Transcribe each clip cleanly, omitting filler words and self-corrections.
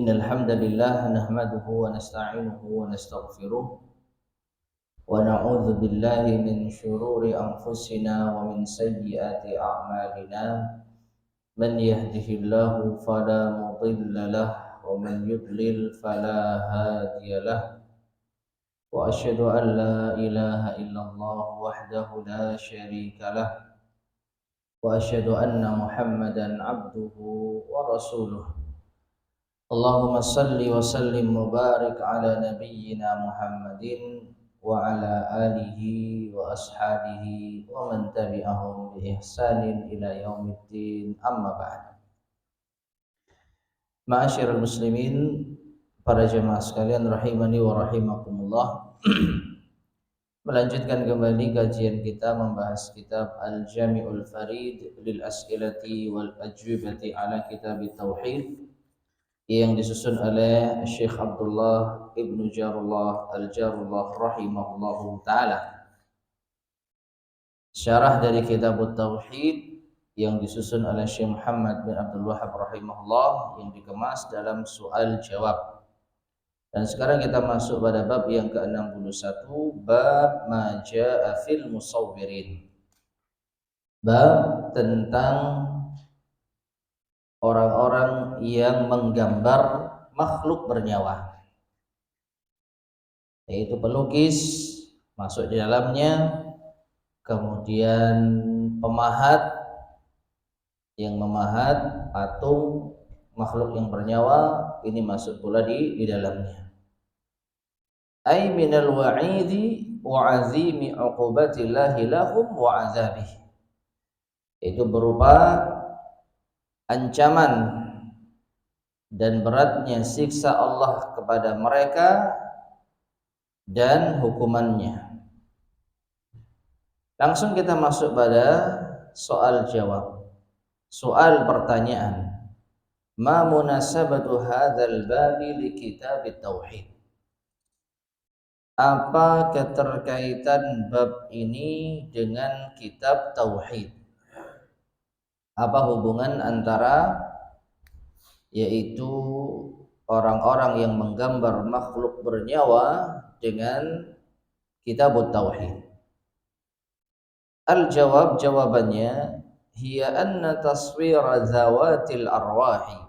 Innal hamdalillah nahmaduhu wa nasta'inuhu wa nastaghfiruh wa na'udzu billahi min shururi anfusina wa min sayyiati a'malina. Man yahdihillahu fala mudilla lahu wa man yudlil fala hadiya lahu. Wa asyhadu an la ilaha illallah wahdahu la syarika lahu wa asyhadu anna Muhammadan abduhu wa rasuluh. Allahumma salli wa sallim mubarak ala nabiyyina Muhammadin wa ala alihi wa ashabihi wa man tabi'ahum bi ihsanin ila yaumiddin, amma ba'd. Ma'asyiral muslimin, para jemaah sekalian rahimani wa rahimakumullah. Melanjutkan kembali kajian kita membahas kitab Al-Jami'ul Farid lil As'ilati wal Ajwibati ala Kitab Tauhid yang disusun oleh Syekh Abdullah Ibnu Jarullah Al-Jarullah rahimahullahu ta'ala. Syarah dari kitab Tauhid yang disusun oleh Syekh Muhammad bin Abdul Wahhab rahimahullah yang dikemas dalam soal jawab. Dan sekarang kita masuk pada bab yang ke-61, bab ma jaa'a fil musawwirin. Bab tentang orang-orang yang menggambar makhluk bernyawa, yaitu pelukis masuk di dalamnya, kemudian pemahat yang memahat patung makhluk yang bernyawa ini masuk pula di dalamnya. Ai minal wa'idi wa azimi uqubatillahi lahum wa azabih, itu berupa ancaman dan beratnya siksa Allah kepada mereka dan hukumannya. Langsung kita masuk pada soal jawab. Soal pertanyaan, ma munasabatu hadzal babi li kitab tauhid? Apa keterkaitan bab ini dengan kitab tauhid? Apa hubungan antara yaitu orang-orang yang menggambar makhluk bernyawa dengan kitab tauhid? Al-jawab, jawabannya, hiya anna taswira zawatil arwahi,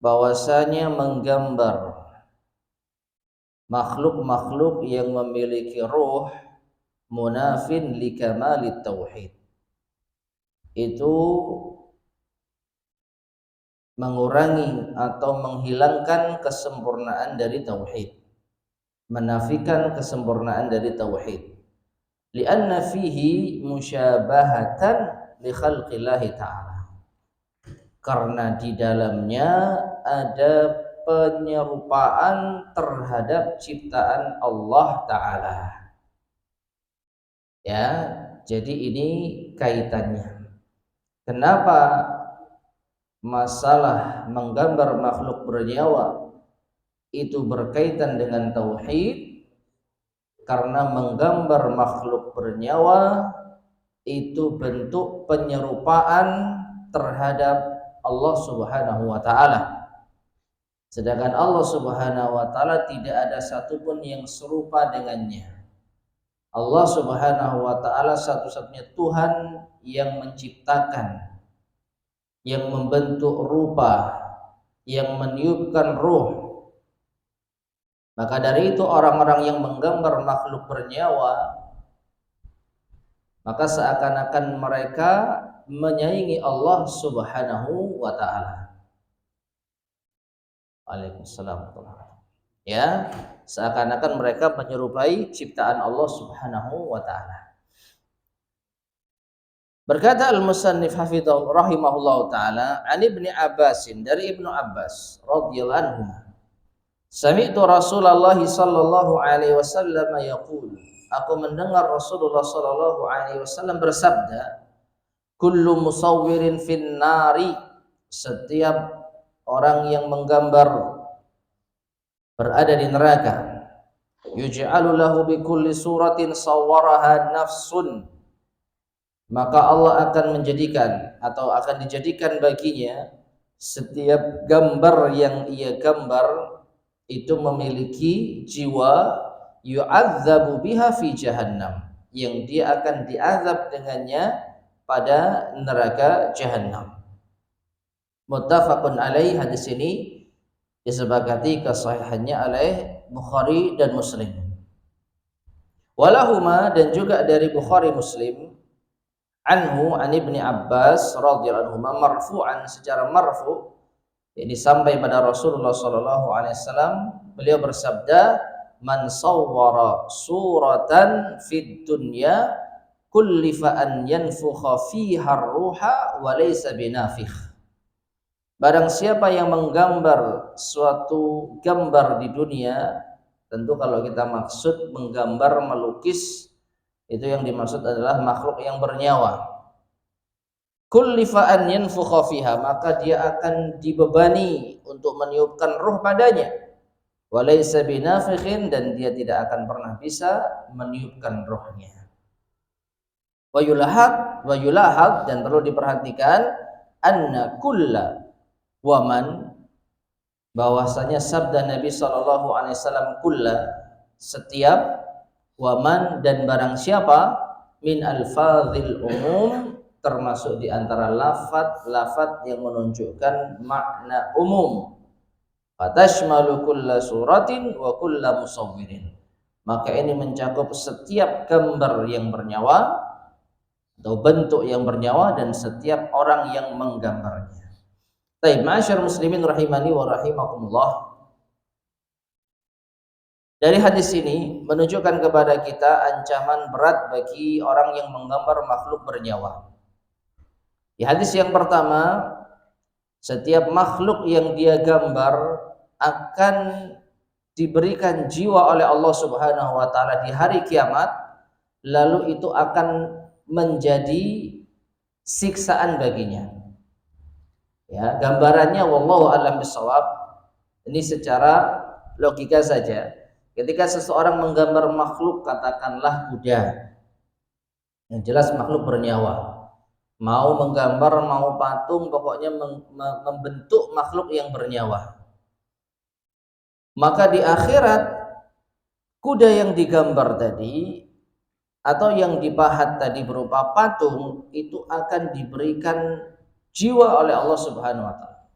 bahwasanya menggambar makhluk-makhluk yang memiliki ruh munafin li kamalit tauhid, itu mengurangi atau menghilangkan kesempurnaan dari tauhid, menafikan kesempurnaan dari tauhid. Lianna fihi musyabahatan li khalqillahi ta'ala, karena di dalamnya ada penyerupaan terhadap ciptaan Allah Ta'ala. Ya, jadi ini kaitannya. Kenapa masalah menggambar makhluk bernyawa itu berkaitan dengan tauhid? Karena menggambar makhluk bernyawa itu bentuk penyerupaan terhadap Allah Subhanahu wa ta'ala. Sedangkan Allah Subhanahu wa ta'ala tidak ada satupun yang serupa dengannya. Allah Subhanahu wa ta'ala satu-satunya Tuhan yang menciptakan, yang membentuk rupa, yang meniupkan ruh. Maka dari itu orang-orang yang menggambar makhluk bernyawa, maka seakan-akan mereka menyaingi Allah Subhanahu wa ta'ala. Waalaikumsalam. Ya, seakan-akan mereka menyerupai ciptaan Allah Subhanahu wa ta'ala. Berkata al-musannif hafidhahu rahimahullahu ta'ala, an Ibnu Abbas, dari Ibnu Abbas radhiyallahu anhu, sami'tu Rasulullah sallallahu alaihi wasallam yaqul, aku mendengar Rasulullah sallallahu alaihi wasallam bersabda, kullu musawwirin fin nari, setiap orang yang menggambar berada di neraka. Yuj'alu lahu bi kulli suratin sawwaraha nafsun, maka Allah akan menjadikan atau akan dijadikan baginya Setiap gambar yang ia gambar itu memiliki jiwa yu'adzabu biha fi jahannam, yang dia akan diazab dengannya pada neraka jahannam. Muttafaqun alaih, hadis ini disepakati kesahihannya oleh Bukhari dan Muslim. Walahuma, dan juga dari Bukhari Muslim, anhu an Ibni Abbas radhiyallahu anhu marfu'an, secara marfu, ini sampai pada Rasulullah sallallahu alaihi wasallam, beliau bersabda, man sawwara suratan fid dunya kullifa an yanfukha fiha ar-ruha wa laysa binafikh. Barang siapa yang menggambar suatu gambar di dunia, tentu kalau kita maksud menggambar, melukis, itu yang dimaksud adalah makhluk yang bernyawa. Kullifa an yanfukha fiha, maka dia akan dibebani untuk meniupkan ruh padanya. Walaysa binafikhin, dan dia tidak akan pernah bisa meniupkan ruhnya. Wa yulahad, dan perlu diperhatikan, anna kulla waman, bahwasanya sabda Nabi sallallahu alaihi wasallam kulla, setiap, waman, dan barang siapa, min alfazil umum, termasuk di antara lafaz yang menunjukkan makna umum. Fatashmalu kulla suratin wa kulla musawwirin, maka ini mencakup setiap gambar yang bernyawa atau bentuk yang bernyawa dan setiap orang yang menggambarnya. Baik, ma'asyar muslimin rahimani wa rahimakumullah. Dari hadis ini menunjukkan kepada kita ancaman berat bagi orang yang menggambar makhluk bernyawa. Di hadis yang pertama, setiap makhluk yang dia gambar akan diberikan jiwa oleh Allah Subhanahu wa taala di hari kiamat, lalu itu akan menjadi siksaan baginya. Ya, gambarannya wallahu a'lam bishawab. Ini secara logika saja. Ketika seseorang menggambar makhluk, katakanlah kuda, yang jelas makhluk bernyawa, mau menggambar, mau patung, pokoknya membentuk makhluk yang bernyawa, maka di akhirat kuda yang digambar tadi atau yang dipahat tadi berupa patung itu akan diberikan jiwa oleh Allah Subhanahu wa taala.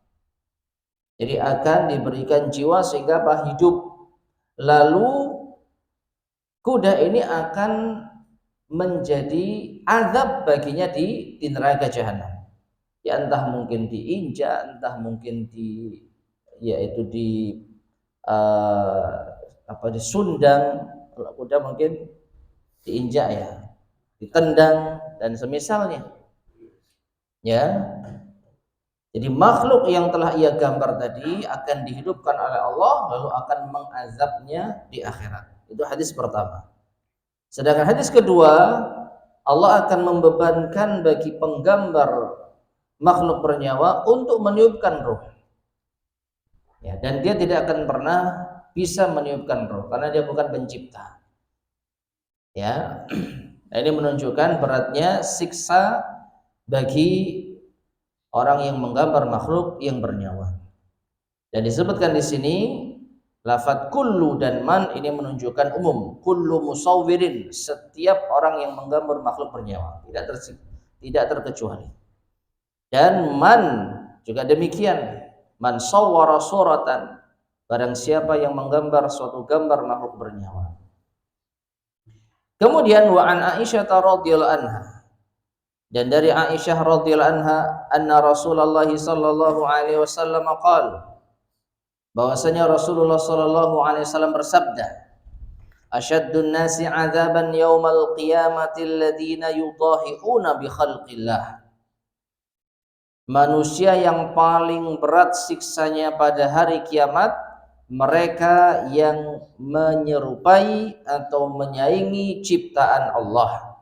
Jadi akan diberikan jiwa sehingga hidup. Lalu kuda ini akan menjadi azab baginya di neraka jahanam. Ya, entah mungkin diinjak, entah mungkin disundang. Kalau kuda mungkin diinjak, ya, ditendang dan semisalnya. Ya. Jadi makhluk yang telah ia gambar tadi akan dihidupkan oleh Allah, lalu akan mengazabnya di akhirat. Itu hadis pertama. Sedangkan hadis kedua, Allah akan membebankan bagi penggambar makhluk bernyawa untuk meniupkan ruh. Ya, dan dia tidak akan pernah bisa meniupkan ruh karena dia bukan pencipta. Ya. Nah, ini menunjukkan beratnya siksa bagi orang yang menggambar makhluk yang bernyawa. Dan disebutkan di sini lafaz kullu dan man ini menunjukkan umum. Kullu musawwirin, setiap orang yang menggambar makhluk bernyawa, tidak terkecuali. Dan man juga demikian. Man sawwara suratan, barang siapa yang menggambar suatu gambar makhluk bernyawa. Kemudian wa an Aisyah radhiyallahu anha, dan dari Aisyah radhiyallahu anha, anna Rasulullah sallallahu alaihi wasallam qala, bahwasanya Rasulullah sallallahu alaihi wasallam bersabda, asyaddun nasi 'adzaban yaumal qiyamati alladziina yudahi'una bi khalqillah. Manusia yang paling berat siksanya pada hari kiamat, mereka yang menyerupai atau menyaingi ciptaan Allah.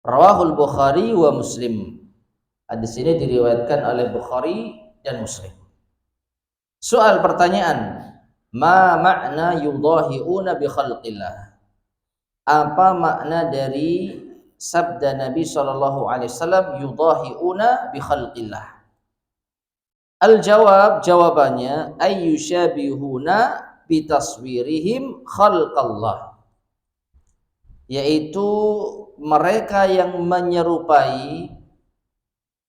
Rawahul Bukhari wa Muslim. Hadis ini diriwayatkan oleh Bukhari dan Muslim. Soal pertanyaan, ma makna yudahi'una bi khalqillah? Apa makna dari sabda Nabi sallallahu alaihi wasallam yudahi'una bi khalqillah? Al-jawab, jawabannya ayyushabihuna bitaswirihim khalqallah, yaitu mereka yang menyerupai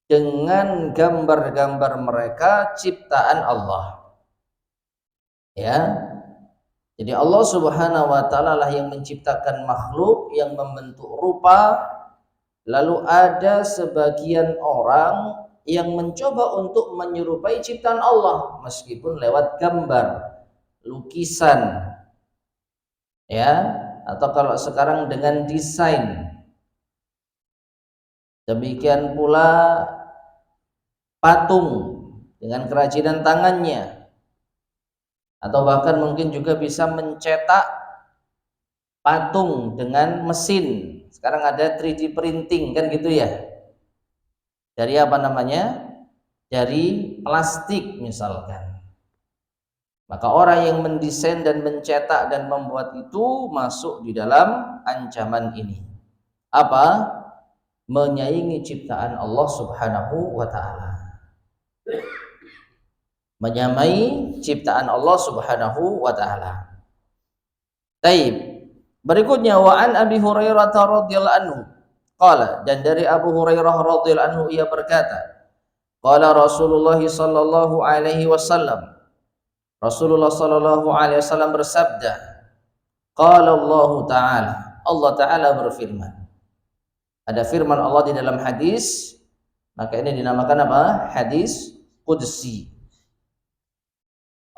dengan gambar-gambar mereka ciptaan Allah. Ya. Jadi Allah Subhanahu wa taala lah yang menciptakan makhluk, yang membentuk rupa. Lalu ada sebagian orang yang mencoba untuk menyerupai ciptaan Allah meskipun lewat gambar, lukisan, ya, atau kalau sekarang dengan desain. Demikian pula patung dengan kerajinan tangannya, atau bahkan mungkin juga bisa mencetak patung dengan mesin. Sekarang ada 3D printing kan gitu ya. Dari apa namanya? Dari plastik misalkan. Maka orang yang mendesain dan mencetak dan membuat itu masuk di dalam ancaman ini. Apa? Menyaingi ciptaan Allah Subhanahu wa taala. Menyamai ciptaan Allah Subhanahu wa taala. Taib. Berikutnya wa an Abi Hurairah radhiyallahu anhu qala, dan dari Abu Hurairah radhiyallahu anhu ia berkata, qala Rasulullah sallallahu alaihi wasallam, Rasulullah sallallahu alaihi wasallam bersabda, qala Allah taala, Allah taala berfirman. Ada firman Allah di dalam hadis, maka ini dinamakan apa? Hadis qudsi.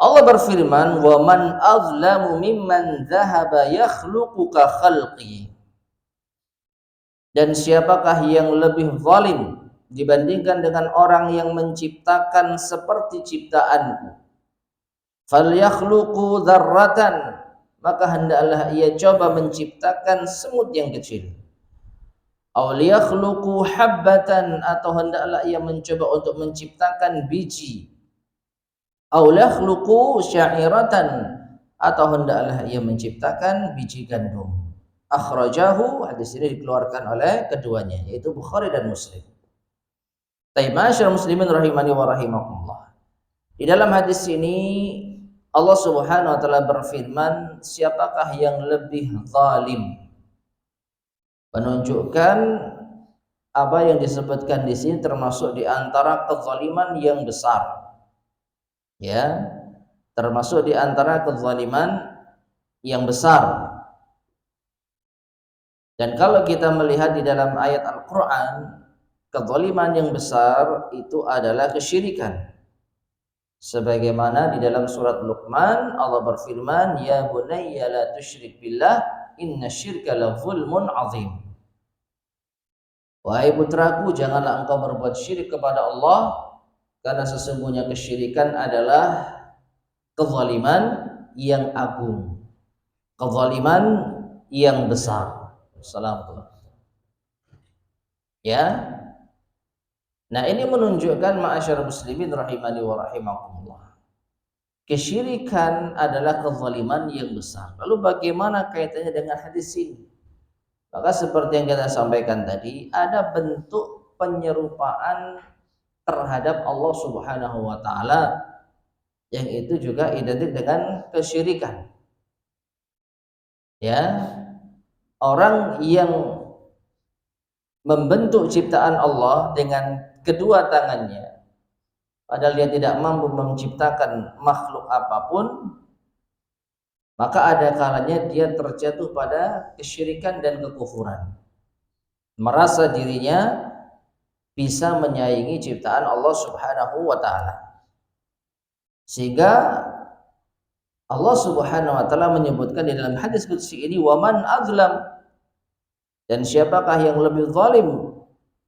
Allah berfirman, wa man azlamu mimman dhahaba yakhluqu ka khalqi. Dan siapakah yang lebih zalim dibandingkan dengan orang yang menciptakan seperti ciptaanku? Falyakhluqu dzarratan, maka hendaklah ia coba menciptakan semut yang kecil. Aw liyakhluqu habbatan, atau hendaklah ia mencoba untuk menciptakan biji. Aw liyakhluqu sya'iratan, atau hendaklah ia menciptakan biji gandum. Akhrajahu, hadis ini dikeluarkan oleh keduanya, yaitu Bukhari dan Muslim. Ma'asyiral muslimin rahimani wa rahimakumullah. Di dalam hadis ini Allah Subhanahu wa taala berfirman, siapakah yang lebih zalim? Menunjukkan apa yang disebutkan di sini termasuk di antara kezaliman yang besar. Ya, termasuk di antara kezaliman yang besar. Dan kalau kita melihat di dalam ayat Al-Qur'an, kezaliman yang besar itu adalah kesyirikan. Sebagaimana di dalam surat Luqman Allah berfirman, ya bunayya la tusyrik billah innasyirka la zulmun azim. Wahai putraku, janganlah engkau berbuat syirik kepada Allah, karena sesungguhnya kesyirikan adalah kezaliman yang agung, kezaliman yang besar. Assalamualaikum. Ya. Nah, ini menunjukkan ma'asyarul muslimin rahimani wa rahimakumullah, kesyirikan adalah kezaliman yang besar. Lalu bagaimana kaitannya dengan hadis ini? Maka seperti yang kita sampaikan tadi, ada bentuk penyerupaan terhadap Allah Subhanahu wa taala yang itu juga identik dengan kesyirikan. Ya. Orang yang membentuk ciptaan Allah dengan kedua tangannya, padahal dia tidak mampu menciptakan makhluk apapun, maka ada kalanya dia terjatuh pada kesyirikan dan kekufuran. Merasa dirinya bisa menyaingi ciptaan Allah Subhanahu wa taala. Sehingga Allah Subhanahu wa taala menyebutkan di dalam hadis qudsi ini, wa man azlam, dan siapakah yang lebih zalim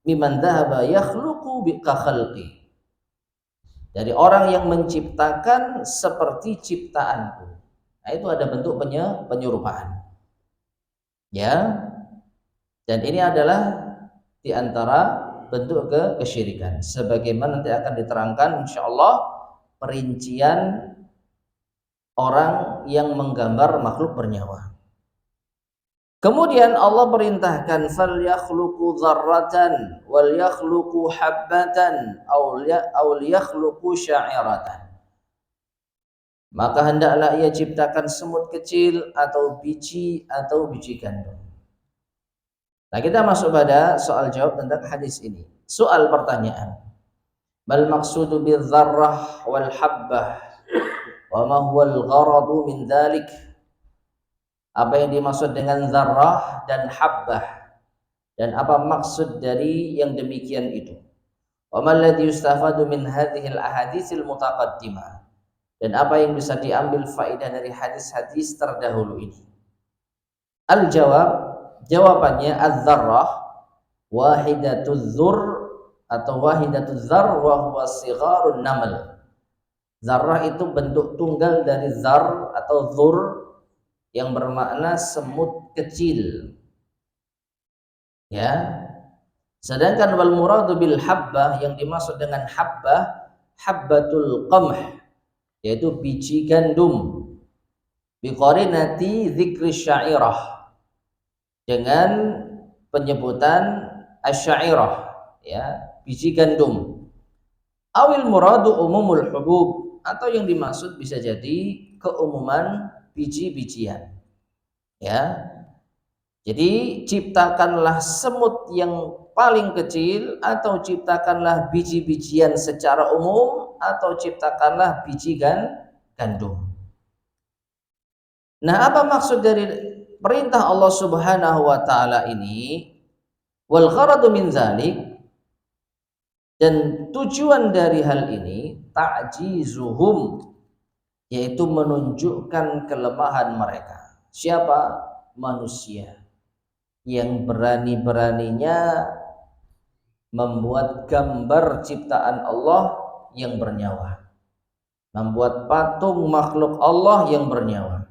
mimman dhahaba yakhluqu ka khalqi, dari orang yang menciptakan seperti ciptaanku. Nah, itu ada bentuk penyerupaan. Ya. Dan ini adalah di antara bentuk kesyirikan. Sebagaimana nanti akan diterangkan insyaallah perincian orang yang menggambar makhluk bernyawa. Kemudian Allah perintahkan falyakhluqu dzarratan wal yakhluqu habbatan aw yakhluqu sya'iratan. Maka hendaklah ia ciptakan semut kecil atau biji gandum. Nah, kita masuk pada soal jawab tentang hadis ini. Soal pertanyaan. Bal maqsudu bil dzarrah wal habbah wa ma huwa al gharadu min dzalik? Apa yang dimaksud dengan zarrah dan habbah, dan apa maksud dari yang demikian itu? Wa ma alladhi yustafadu min hadhihi al-ahaditsil mutaqaddimah, dan apa yang bisa diambil faedah dari hadis-hadis terdahulu ini? Jawabannya az-zarrah wahidatuz zur atau wahidatuz zar wa huwa sigharun namal. Zarrah itu bentuk tunggal dari zar atau zur yang bermakna semut kecil. Ya. Sedangkan wal muradu bil habbah, yang dimaksud dengan habbah, habbatul qamh, yaitu biji gandum. Bi qarinati dzikri syairah, dengan penyebutan asyairah, ya, biji gandum. Awil muradu umumul hubub, atau yang dimaksud bisa jadi keumuman biji-bijian. Ya. Jadi ciptakanlah semut yang paling kecil, atau ciptakanlah biji-bijian secara umum, atau ciptakanlah biji gandum. Nah, apa maksud dari perintah Allah Subhanahu wa taala ini? Wal gharadu min zalik, dan tujuan dari hal ini ta'jizuhum, yaitu menunjukkan kelemahan mereka. Siapa? Manusia yang berani-beraninya membuat gambar ciptaan Allah yang bernyawa, membuat patung makhluk Allah yang bernyawa.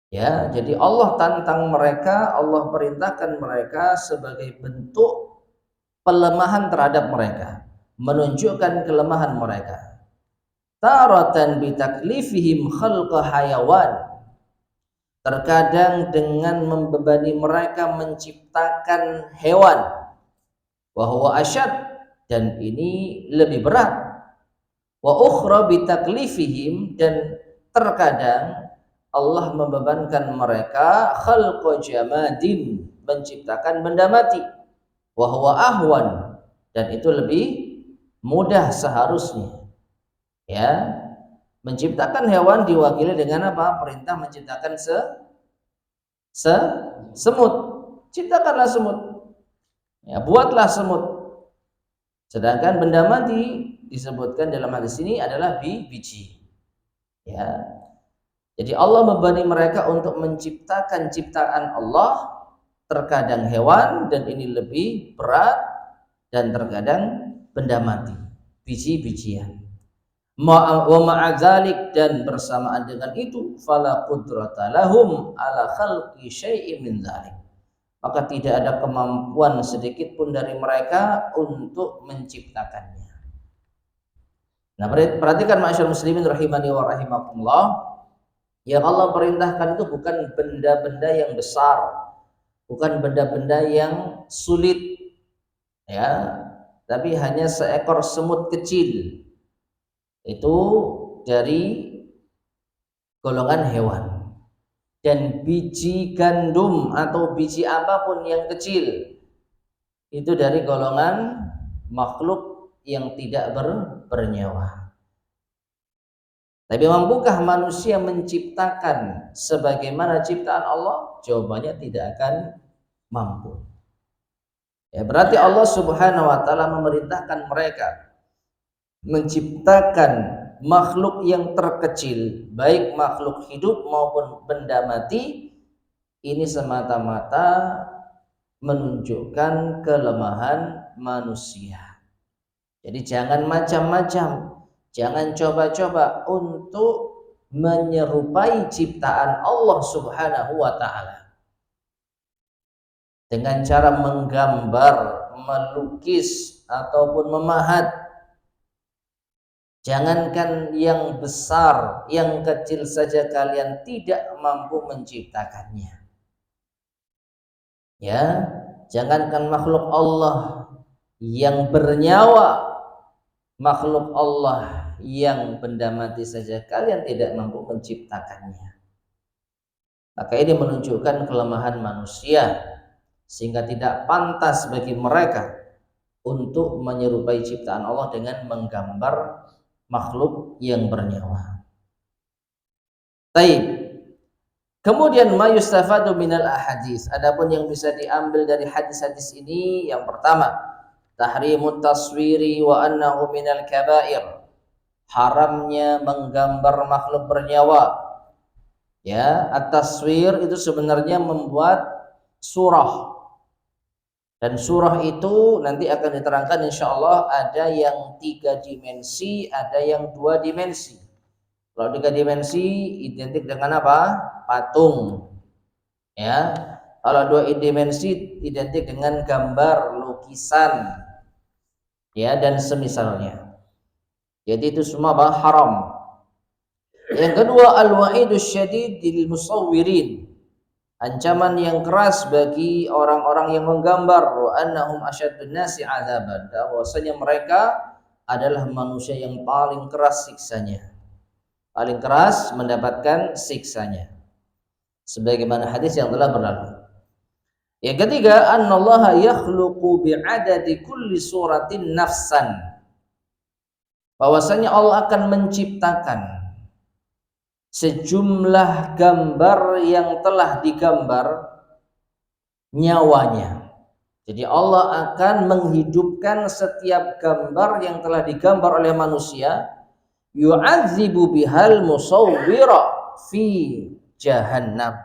Ya, jadi Allah tantang mereka, Allah perintahkan mereka sebagai bentuk pelemahan terhadap mereka, menunjukkan kelemahan mereka. Taratan bitaklifihim khalqa hayawan, terkadang dengan membebani mereka menciptakan hewan. Wa huwa asyad, dan ini lebih berat. Wa ukhra bitaklifihim, dan terkadang Allah membebankan mereka khalqa jamadin, menciptakan benda mati. Wa huwa ahwan, dan itu lebih mudah seharusnya. Ya, menciptakan hewan diwakili dengan apa? Perintah menciptakan semut. Ciptakanlah semut. Ya, buatlah semut. Sedangkan benda mati disebutkan dalam hadis ini adalah biji. Ya. Jadi Allah membebani mereka untuk menciptakan ciptaan Allah, terkadang hewan, dan ini lebih berat, dan terkadang benda mati, biji-bijian. Wa ma'adzalik, dan bersamaan dengan itu fala qudrata lahum ala khalqi syai'in min dzalik, maka tidak ada kemampuan sedikit pun dari mereka untuk menciptakannya. Nah, perhatikan ma'asyiral muslimin rahimani wa rahimakumullah, yang Allah perintahkan itu bukan benda-benda yang besar, bukan benda-benda yang sulit, ya, tapi hanya seekor semut kecil. Itu dari golongan hewan. Dan biji gandum atau biji apapun yang kecil, itu dari golongan makhluk yang tidak bernyawa. Tapi mampukah manusia menciptakan sebagaimana ciptaan Allah? Jawabannya tidak akan mampu. Ya, berarti Allah Subhanahu wa taala memerintahkan mereka menciptakan makhluk yang terkecil, baik makhluk hidup maupun benda mati, ini semata-mata menunjukkan kelemahan manusia. Jadi jangan macam-macam, jangan coba-coba untuk menyerupai ciptaan Allah Subhanahu wa taala dengan cara menggambar, melukis ataupun memahat. Jangankan yang besar, yang kecil saja kalian tidak mampu menciptakannya. Ya, jangankan makhluk Allah yang bernyawa, makhluk Allah yang benda mati saja kalian tidak mampu menciptakannya. Maka ini menunjukkan kelemahan manusia, sehingga tidak pantas bagi mereka untuk menyerupai ciptaan Allah dengan menggambar makhluk yang bernyawa. Taib. Kemudian mayustafadu minal ahadits. Adapun yang bisa diambil dari hadis-hadis ini, yang pertama, tahrimut taswiri wa annahu minal kabair. Haramnya menggambar makhluk bernyawa. Ya, at-taswir itu sebenarnya membuat surah. Dan surah itu nanti akan diterangkan insyaallah, ada yang 3 dimensi, ada yang 2 dimensi. Kalau 3 dimensi identik dengan apa? Patung. Ya. Kalau 2 dimensi identik dengan gambar, lukisan. Ya, dan semisalnya. Jadi itu semua apa? Haram. Yang kedua, al-wa'idus syadid lil musawwirin. Ancaman yang keras bagi orang-orang yang menggambar, wa annahum asyaddun nasi 'adzaban. Bahwasanya mereka adalah manusia yang paling keras siksanya. Paling keras mendapatkan siksanya. Sebagaimana hadis yang telah berlalu. Yang ketiga, annallaha yakhluqu bi'adadi kulli suratin nafsan. Bahwasanya Allah akan menciptakan sejumlah gambar yang telah digambar nyawanya. Jadi Allah akan menghidupkan setiap gambar yang telah digambar oleh manusia, yu'adzibu bihal musawwira fi jahannam,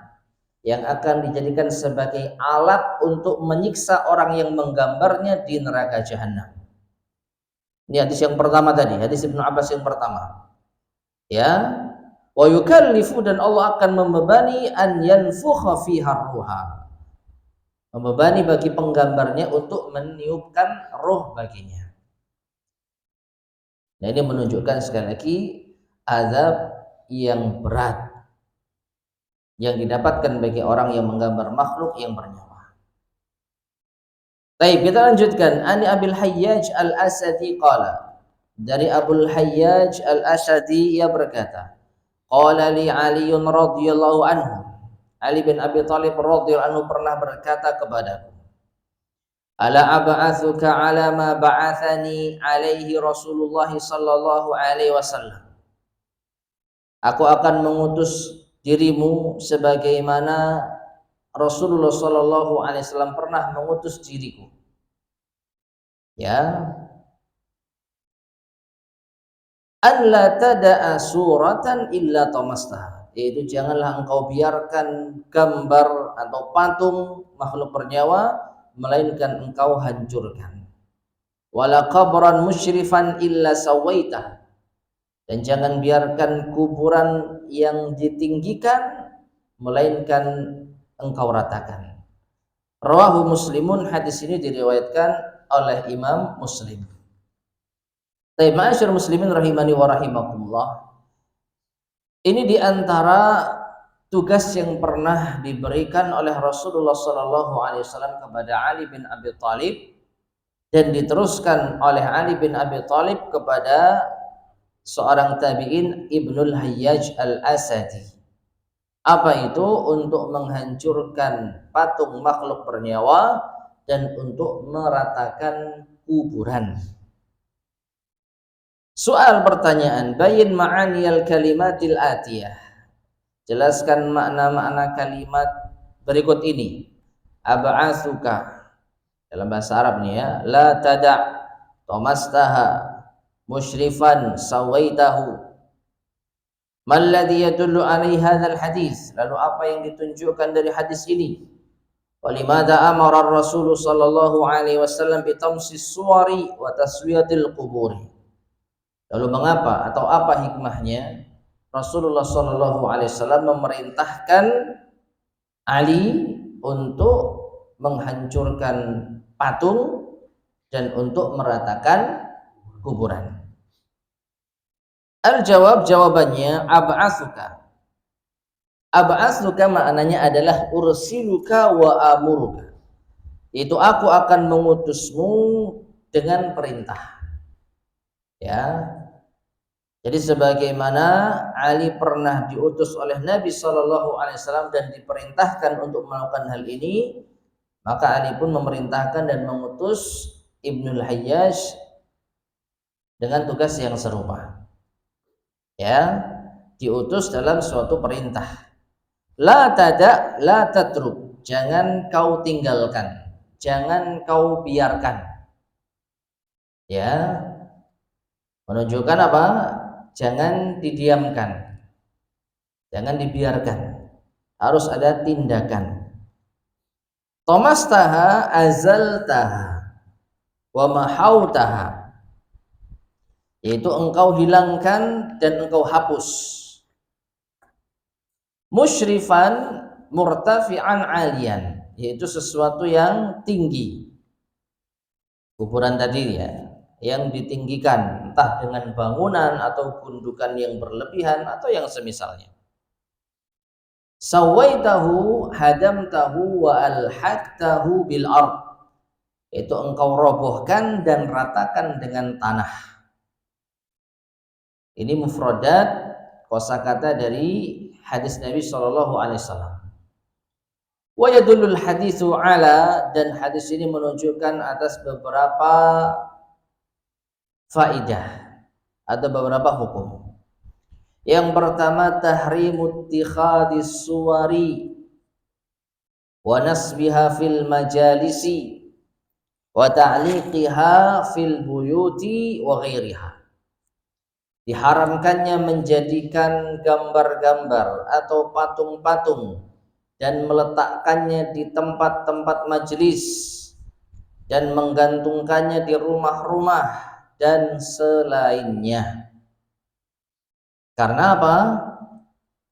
yang akan dijadikan sebagai alat untuk menyiksa orang yang menggambarnya di neraka jahanam. Ini hadis yang pertama tadi, hadis Ibnu Abbas yang pertama. Ya, wa yukallifu, dan Allah akan membebani an yanfukha fiha ruha, membebani bagi penggambarnya untuk meniupkan roh baginya. Nah, ini menunjukkan sekali lagi azab yang berat yang didapatkan bagi orang yang menggambar makhluk yang bernyawa. Baik, kita lanjutkan. Ani Abil Hayyaj Al-Asadi qala. Dari Abul Hayyaj Al-Asadi ia berkata, qala li Ali radhiyallahu anhu. Ali bin Abi Thalib radhiyallahu anhu pernah berkata kepadaku, ala ab'atsuka ala ma ba'athani alaihi Rasulullah sallallahu alaihi wasallam. Aku akan mengutus dirimu sebagaimana Rasulullah sallallahu alaihi wasallam pernah mengutus diriku. Ya. An la tada'a suratan illa tamastaha. Yaitu janganlah engkau biarkan gambar atau patung makhluk bernyawa melainkan engkau hancurkan. Wala qabran musyrifan illa sawaitah. Dan jangan biarkan kuburan yang ditinggikan melainkan engkau ratakan. Rawahu Muslimun, hadis ini diriwayatkan oleh Imam Muslim. Baik, ma'asyiral muslimin rahimani wa rahimakumullah. Ini diantara tugas yang pernah diberikan oleh Rasulullah sallallahu alaihi wasallam kepada Ali bin Abi Thalib, dan diteruskan oleh Ali bin Abi Thalib kepada seorang tabi'in Ibnul Hayyaj Al-Asadi. Apa itu? Untuk menghancurkan patung makhluk bernyawa dan untuk meratakan kuburan. Soal pertanyaan, bayin ma'aniyal kalimatil atiyah. Jelaskan makna-makna kalimat berikut ini. Ab'atsuka, dalam bahasa Arab nih ya, la tada' tomastaha musyrifan sawaitahu. Malladhi yadullu alaihi hadzal hadis. Lalu apa yang ditunjukkan dari hadis ini? Walimada amara Rasul sallallahu alaihi wasallam bi tamsis suwari wa taswiyatil quburi. Lalu mengapa atau apa hikmahnya Rasulullah sallallahu alaihi wasallam memerintahkan Ali untuk menghancurkan patung dan untuk meratakan kuburan? Al-jawab, jawabannya ab'atsuka. Ab'atsuka maknanya adalah ursiluka wa amuruka. itu aku akan mengutusmu dengan perintah. Ya, jadi sebagaimana Ali pernah diutus oleh Nabi Shallallahu Alaihi Wasallam dan diperintahkan untuk melakukan hal ini, maka Ali pun memerintahkan dan mengutus Ibnul Hayyaj dengan tugas yang serupa. Ya, diutus dalam suatu perintah. La tatruk, jangan kau tinggalkan, jangan kau biarkan. Ya, menunjukkan apa? Jangan didiamkan, jangan dibiarkan, harus ada tindakan. Tomastaha azaltaha wa mahautaha, yaitu engkau hilangkan dan engkau hapus. Musyrifan murtafi'an alian, yaitu sesuatu yang tinggi. Kuburan tadi ya, yang ditinggikan entah dengan bangunan atau gundukan yang berlebihan atau yang semisalnya. Sawaitahu hadamtahu wa alhaqtahu bil ard, itu engkau robohkan dan ratakan dengan tanah. Ini mufradat kosakata dari hadis Nabi Shallallahu Alaihi Wasallam. Wa yadullul haditsu ala, dan hadis ini menunjukkan atas beberapa faidah atau beberapa hukum. Yang pertama, tahrimut ittikhadis suwari wa nasbiha fil majalisi wa ta'liqiha fil buyuti wa ghairiha. Diharamkannya menjadikan gambar-gambar atau patung-patung dan meletakkannya di tempat-tempat majelis dan menggantungkannya di rumah-rumah dan selainnya. Karena apa?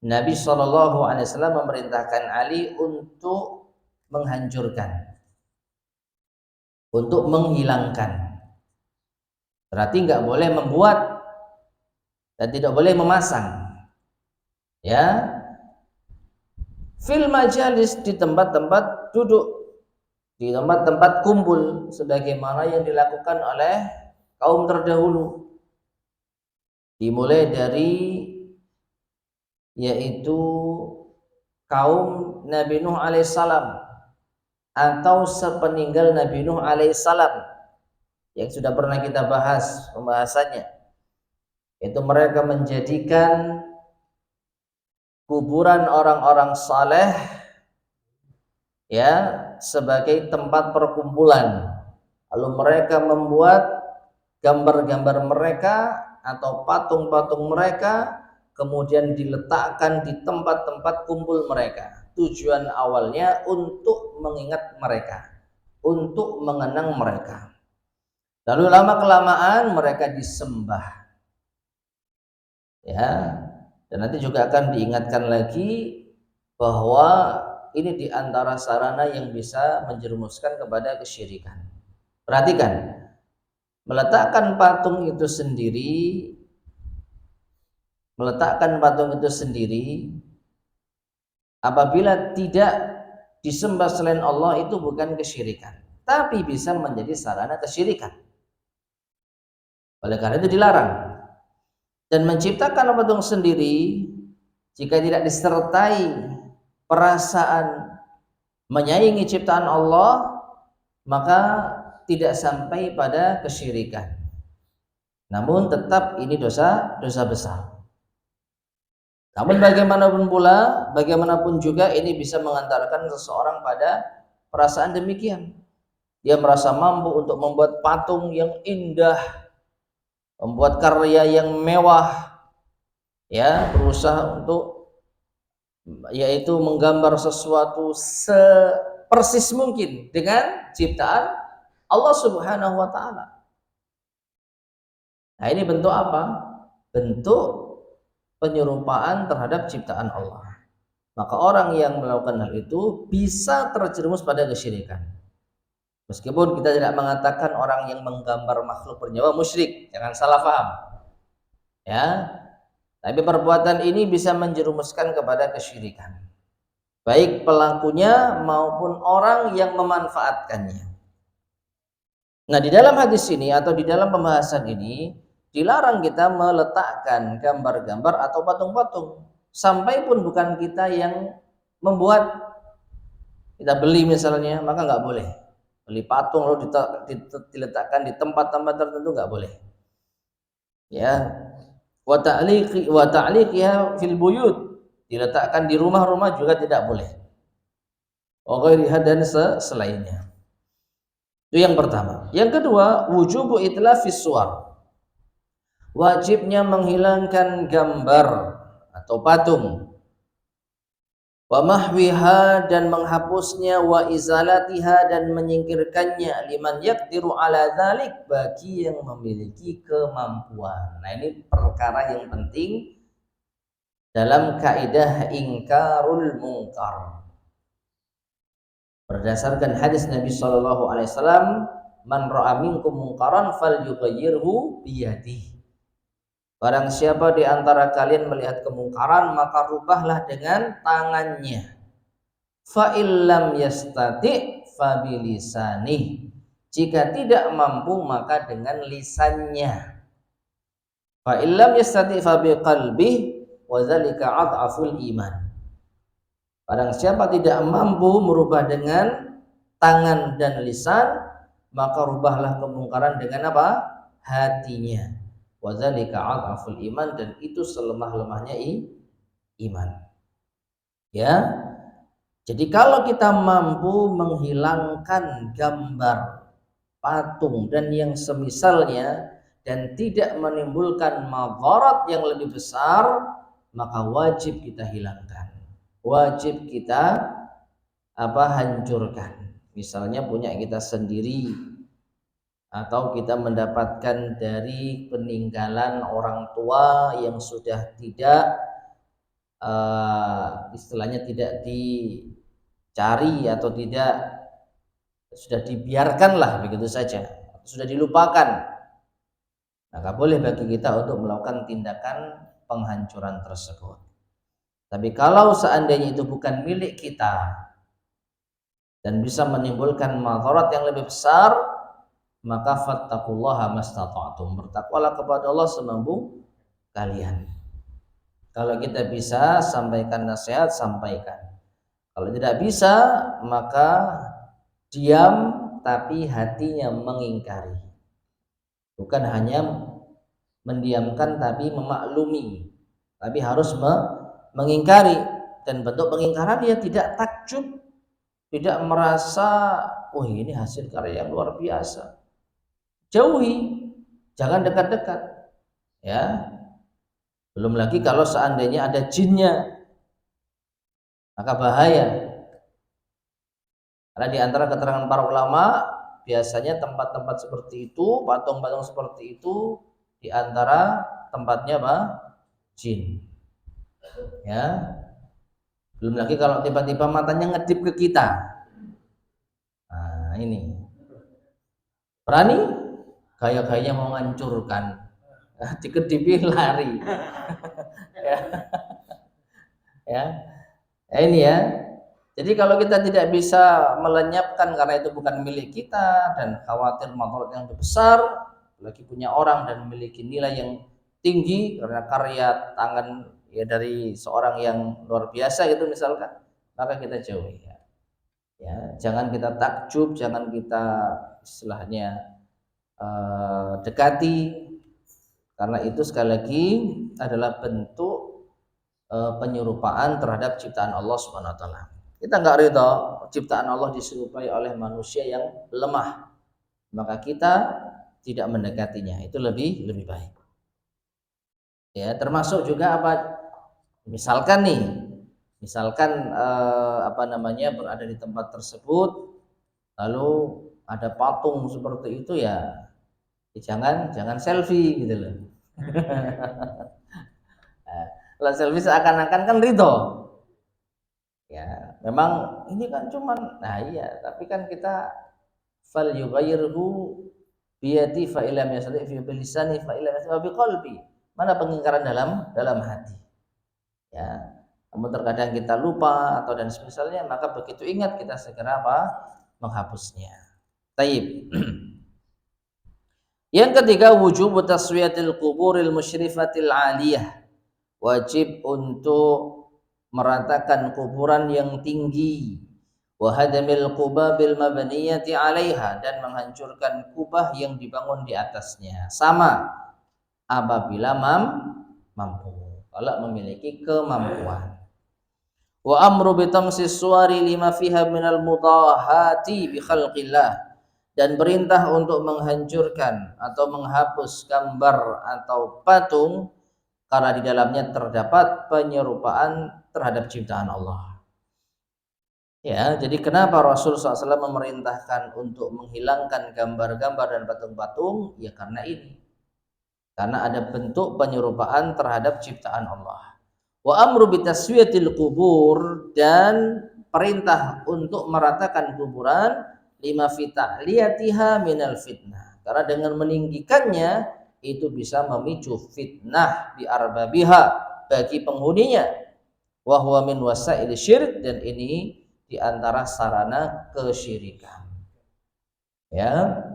Nabi SAW memerintahkan Ali untuk menghancurkan, untuk menghilangkan. Berarti nggak boleh membuat dan tidak boleh memasang. Ya, fil majalis, di tempat-tempat duduk, di tempat-tempat kumpul, sebagaimana yang dilakukan oleh kaum terdahulu. Dimulai dari yaitu kaum Nabi Nuh alaihissalam atau sepeninggal Nabi Nuh alaihissalam yang sudah pernah kita bahas pembahasannya. Itu mereka menjadikan kuburan orang-orang saleh ya sebagai tempat perkumpulan. Lalu mereka membuat gambar-gambar mereka atau patung-patung mereka, kemudian diletakkan di tempat-tempat kumpul mereka. Tujuan awalnya untuk mengingat mereka, untuk mengenang mereka. Lalu lama-kelamaan mereka disembah. Ya, dan nanti juga akan diingatkan lagi bahwa ini diantara sarana yang bisa menjerumuskan kepada kesyirikan. Perhatikan, meletakkan patung itu sendiri, apabila tidak disembah selain Allah itu bukan kesyirikan, tapi bisa menjadi sarana kesyirikan. Oleh karena itu dilarang. Dan menciptakan patung sendiri jika tidak disertai perasaan menyayangi ciptaan Allah, maka tidak sampai pada kesyirikan. Namun tetap ini dosa besar. Namun bagaimanapun juga ini bisa mengantarkan seseorang pada perasaan demikian. Dia merasa mampu untuk membuat patung yang indah, membuat karya yang mewah, ya, berusaha untuk yaitu menggambar sesuatu sepersis mungkin dengan ciptaan Allah Subhanahu wa taala. Nah, ini bentuk apa? Bentuk penyerupaan terhadap ciptaan Allah. Maka orang yang melakukan hal itu bisa terjerumus pada kesyirikan. Meskipun kita tidak mengatakan orang yang menggambar makhluk bernyawa musyrik, jangan salah paham. Ya, tapi perbuatan ini bisa menjerumuskan kepada kesyirikan. baik pelakunya maupun orang yang memanfaatkannya. Nah, di dalam hadis ini atau di dalam pembahasan ini dilarang kita meletakkan gambar-gambar atau patung-patung, sampai pun bukan kita yang membuat. Kita beli misalnya, maka nggak boleh beli patung lalu diletakkan di tempat-tempat tertentu, nggak boleh. Ya, wa ta'liqiha fil buyut, diletakkan di rumah-rumah juga tidak boleh. Wa ghairiha, dan selainnya. Itu yang pertama. Yang kedua, wujubu itlafis suwar, wajibnya menghilangkan gambar atau patung, wa mahwiha, dan menghapusnya, wa izalatiha, dan menyingkirkannya, liman yaqdiru ala dzalik, bagi yang memiliki kemampuan. Nah, ini perkara yang penting dalam kaidah ingkarul munkar. Berdasarkan hadis Nabi sallallahu alaihi wasallam, man ra'a minkum munkaran falyughayyirhu biyadihi. Barang siapa di antara kalian melihat kemungkaran, maka rubahlah dengan tangannya. Fa illam yastati fa bilisanih. Jika tidak mampu maka dengan lisannya. Fa illam yastati fa biqalbih wa dzalika adhaful iman. Barang siapa tidak mampu merubah dengan tangan dan lisan, maka rubahlah kemungkaran dengan apa? Hatinya. Wa dzalika adhaful iman, dan itu selemah-lemahnya iman. Ya. Jadi kalau kita mampu menghilangkan gambar, patung dan yang semisalnya dan tidak menimbulkan madarat yang lebih besar, maka wajib kita hilangkan. Wajib kita hancurkan. Misalnya punya kita sendiri, atau kita mendapatkan dari peninggalan orang tua yang sudah tidak istilahnya tidak dicari atau tidak, sudah dibiarkan lah begitu saja, sudah dilupakan. Maka boleh bagi kita untuk melakukan tindakan penghancuran tersebut. Tapi kalau seandainya itu bukan milik kita dan bisa menimbulkan madarat yang lebih besar, maka fattaqullaha mastata'tum, bertakwalah kepada Allah semampu kalian. Kalau kita bisa sampaikan nasihat, sampaikan. Kalau tidak bisa, maka diam tapi hatinya mengingkari. Bukan hanya mendiamkan tapi memaklumi, tapi harus mengingkari. Dan bentuk pengingkaran dia tidak takjub, tidak merasa, oh ini hasil karya yang luar biasa. Jauhi, jangan dekat-dekat. Ya. Belum lagi kalau seandainya ada jinnya, maka bahaya. Karena di antara keterangan para ulama, biasanya tempat-tempat seperti itu, patung-patung seperti itu, di antara tempatnya apa? Jin. Ya. Belum lagi kalau tiba-tiba matanya ngedip ke kita. Nah, ini. Berani? Gaya-gayanya mau menghancurkan. Dikedipi lari. Ya. Ya. Ini ya. Jadi kalau kita tidak bisa melenyapkan karena itu bukan milik kita dan khawatir madarat yang besar, lagi punya orang dan memiliki nilai yang tinggi karena karya tangan ya dari seorang yang luar biasa gitu misalkan, maka kita jauhi ya. Ya, jangan kita takjub, jangan kita istilahnya dekati, karena itu sekali lagi adalah bentuk penyerupaan terhadap ciptaan Allah Subhanahu wa taala. Kita enggak ridha ciptaan Allah diserupai oleh manusia yang lemah, maka kita tidak mendekatinya, itu lebih baik. Ya, termasuk juga apa? Misalkan berada di tempat tersebut, lalu ada patung seperti itu ya, jangan selfie gitu loh. Kalau selfie seakan-akan kan ridho. Ya, memang ini kan cuman, nah iya, tapi kan kita fal yughayyirhu biyadi fa illam yastati fi bilisani fa illam yastati bi qalbi. Mana pengingkaran dalam hati. Ya. Namun terkadang kita lupa atau dan semisalnya, maka begitu ingat kita segera apa? Menghapusnya. Taib. Yang ketiga, wujub taswiyatil kuburil musyrifatil aliyah. Wajib untuk meratakan kuburan yang tinggi. Wa hadamil qubabil mabniyati 'alaiha, dan menghancurkan kubah yang dibangun di atasnya. Sama apabila mampu, kalau memiliki kemampuan. Wa amru bi tamsis suwari lima fiha minal mudahati bi khalqillah, dan perintah untuk menghancurkan atau menghapus gambar atau patung karena di dalamnya terdapat penyerupaan terhadap ciptaan Allah. Ya, jadi kenapa Rasul SAW memerintahkan untuk menghilangkan gambar-gambar dan patung-patung? Ya karena ini. Karena ada bentuk penyerupaan terhadap ciptaan Allah. Wa amru bitaswiyatil kubur, dan perintah untuk meratakan kuburan lima fi ta'liyatiha minal fitnah. Karena dengan meninggikannya itu bisa memicu fitnah bi arbabiha, bagi penghuninya. Wa huwa min wasail syirik, dan ini di antara sarana kesyirikan. Ya.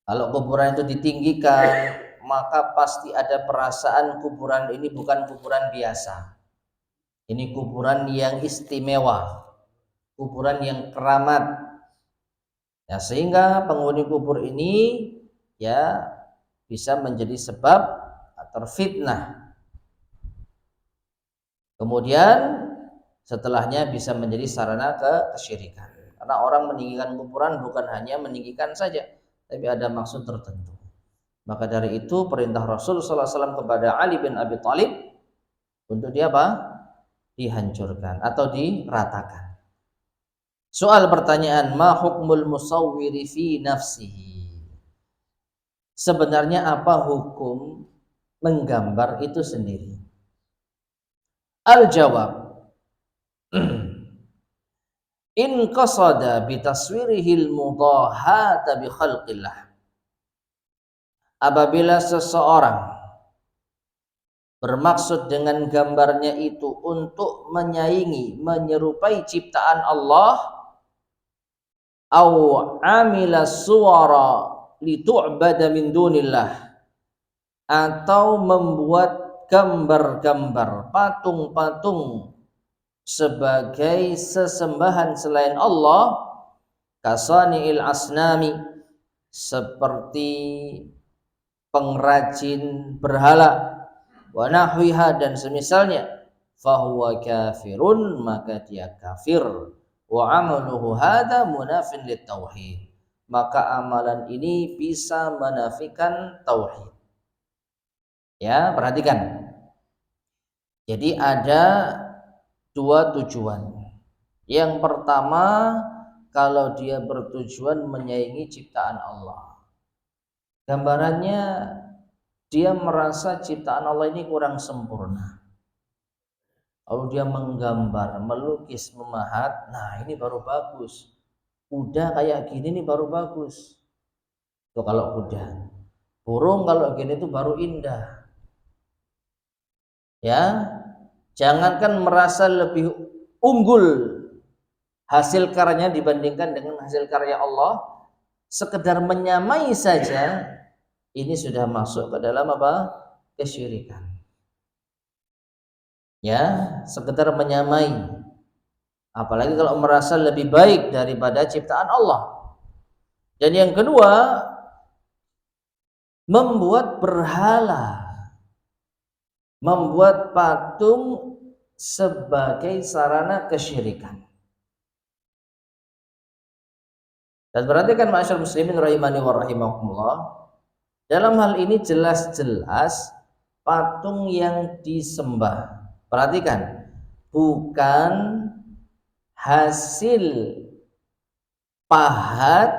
Kalau kuburan itu ditinggikan, maka pasti ada perasaan kuburan ini bukan kuburan biasa. Ini kuburan yang istimewa, kuburan yang keramat. Ya, sehingga penghuni kubur ini ya bisa menjadi sebab terfitnah. Kemudian setelahnya bisa menjadi sarana kesyirikan. Karena orang meninggikan kuburan bukan hanya meninggikan saja, tapi ada maksud tertentu. Maka dari itu perintah Rasul sallallahu alaihi wasallam kepada Ali bin Abi Thalib untuk dia apa? Dihancurkan atau diratakan. Soal pertanyaan, ma hukmul musawwiri fi nafsihi? Sebenarnya apa hukum menggambar itu sendiri? Al-jawab, in qasada bi taswirihil mudahata bi khalqillah. Apabila seseorang bermaksud dengan gambarnya itu untuk menyaingi, menyerupai ciptaan Allah, au amila suwara litu'bada min dunillah, atau membuat gambar-gambar, patung-patung sebagai sesembahan selain Allah, kasani'il asnami, seperti pengrajin berhala, wa nahwiha, dan semisalnya, fahuwa kafirun, maka dia kafir, wa amaluhu hadza munafin lit tauhid, maka amalan ini bisa menafikan tauhid. Ya, perhatikan. Jadi ada dua tujuan. Yang pertama, kalau dia bertujuan menyaingi ciptaan Allah, gambarannya dia merasa ciptaan Allah ini kurang sempurna. Lalu dia menggambar, melukis, memahat, nah ini baru bagus. Kuda kayak gini nih baru bagus. Itu kalau kuda. Burung kalau gini tuh baru indah. Ya, jangankan merasa lebih unggul hasil karyanya dibandingkan dengan hasil karya Allah, sekedar menyamai saja ini sudah masuk ke dalam apa? Kesyirikan. Ya, sekedar menyamai. Apalagi kalau merasa lebih baik daripada ciptaan Allah. Dan yang kedua, membuat berhala, membuat patung sebagai sarana kesyirikan. Dan perhatikan ma'asyar muslimin rahimani wa rahimakumullah, dalam hal ini jelas-jelas patung yang disembah, perhatikan, bukan hasil pahat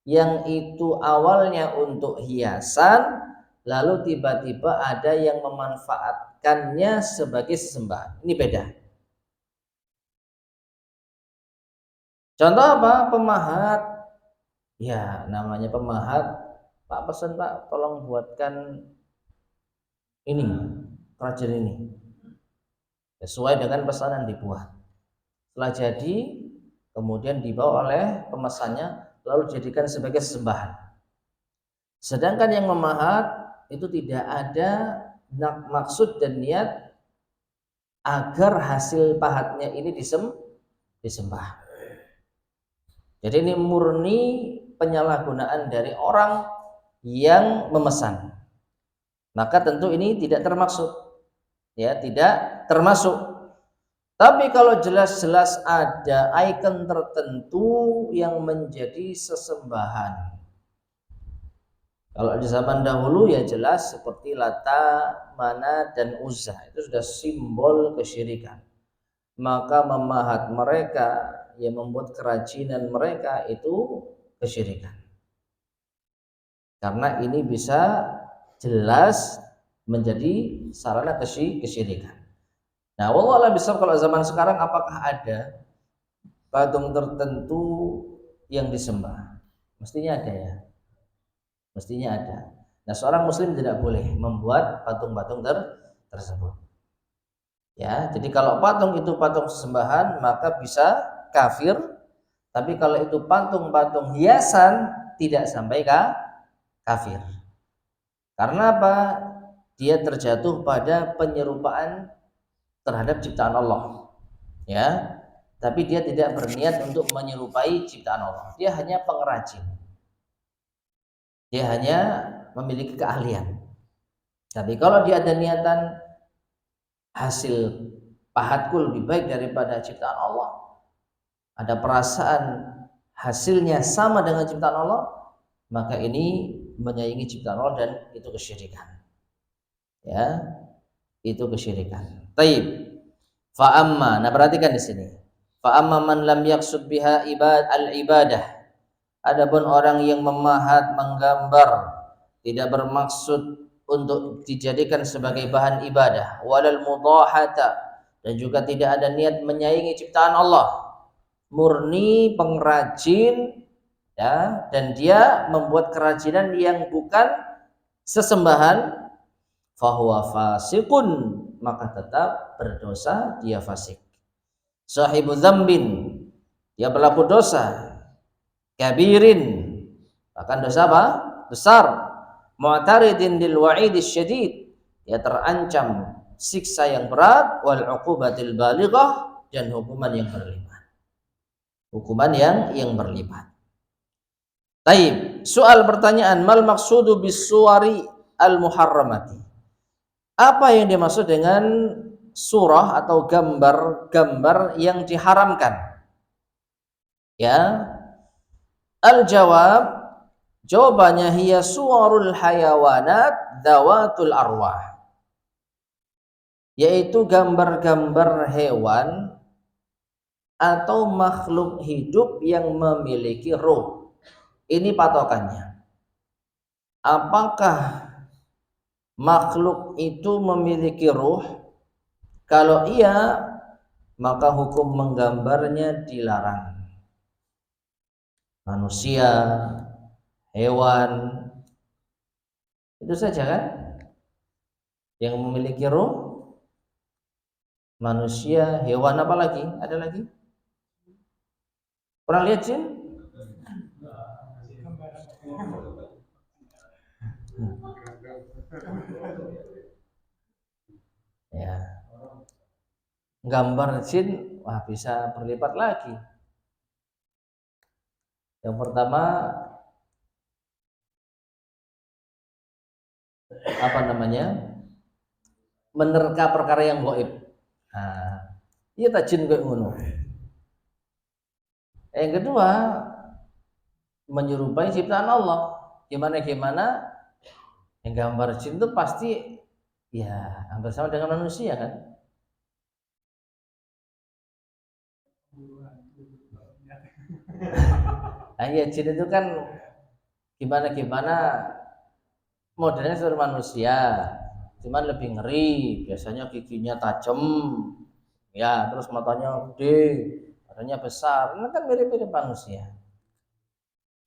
yang itu awalnya untuk hiasan, lalu tiba-tiba ada yang memanfaatkannya sebagai sesembahan. Ini beda. Contoh apa? Pemahat. Ya, namanya pemahat. Pak, pesan Pak, tolong buatkan ini, kerajinan ini. sesuai dengan pesanan dibuat. Setelah jadi, kemudian dibawa oleh pemesannya lalu dijadikan sebagai sesembahan. Sedangkan yang memahat itu tidak ada maksud dan niat agar hasil pahatnya ini disembah. Jadi ini murni penyalahgunaan dari orang yang memesan. Maka tentu ini tidak termaksud, ya, tidak termasuk. Tapi kalau jelas-jelas ada ikon tertentu yang menjadi sesembahan. Kalau di zaman dahulu ya jelas seperti Lata, Mana, dan Uzza itu sudah simbol kesyirikan. Maka memahat mereka, yang membuat kerajinan mereka itu kesyirikan. Karena ini bisa jelas menjadi sarana kesyirikan. Nah, wallahu a'lam bishawab. Kalau zaman sekarang apakah ada patung tertentu yang disembah? Mestinya ada, ya. Mestinya ada. Nah, seorang muslim tidak boleh membuat patung-patung tersebut. Ya, jadi kalau patung itu patung sesembahan maka bisa kafir. Tapi kalau itu patung-patung hiasan tidak sampai kafir. Karena apa? Dia terjatuh pada penyerupaan terhadap ciptaan Allah. Ya. Tapi dia tidak berniat untuk menyerupai ciptaan Allah. Dia hanya pengrajin. Dia hanya memiliki keahlian. Tapi kalau dia ada niatan hasil pahatku lebih baik daripada ciptaan Allah, ada perasaan hasilnya sama dengan ciptaan Allah, maka ini menyaingi ciptaan Allah dan itu kesyirikan. Ya, itu kesyirikan. Taib. Fa amma, nah perhatikan di sini. Fa amma man lam yaqsud biha al-ibadah. Adapun orang yang memahat, menggambar, tidak bermaksud untuk dijadikan sebagai bahan ibadah, walal mudahata, dan juga tidak ada niat menyaingi ciptaan Allah, murni pengrajin, ya, dan dia membuat kerajinan yang bukan sesembahan, fahuwa fasiqun, maka tetap berdosa, dia fasik. Sahibu dzambin, dia berlaku dosa, kabirin, bahkan dosa apa? Besar. Mu'taridin lil wa'idis syadid, dia terancam siksa yang berat, wal uqubatil balighah, dan hukuman yang berlipat. Hukuman yang berlipat. Taib. Soal pertanyaan, mal maksudu bis suwari al muharramati. Apa yang dimaksud dengan surah atau gambar-gambar yang diharamkan? Ya. Al-jawab, jawabannya hiya suwarul hayawanat dawatul arwah, yaitu gambar-gambar hewan atau makhluk hidup yang memiliki ruh. Ini patokannya. Apakah makhluk itu memiliki ruh? Kalau iya, maka hukum menggambarnya dilarang. Manusia, hewan, itu saja kan yang memiliki ruh. Manusia, hewan, apa lagi? Ada lagi? Pernah lihat jin? Ya, gambar jin, wah, bisa berlipat lagi. Yang pertama, apa namanya, menerka perkara yang gaib. Nah, iya tak jin kayak ngono. Yang kedua, menyerupai ciptaan Allah. Gimana yang gambar jin itu pasti ya hampir sama dengan manusia kan. Nah, ya jin itu kan gimana modelnya seperti manusia, cuman lebih ngeri. Biasanya giginya tajam, ya, terus matanya gede, badannya besar. Ini kan mirip-mirip manusia.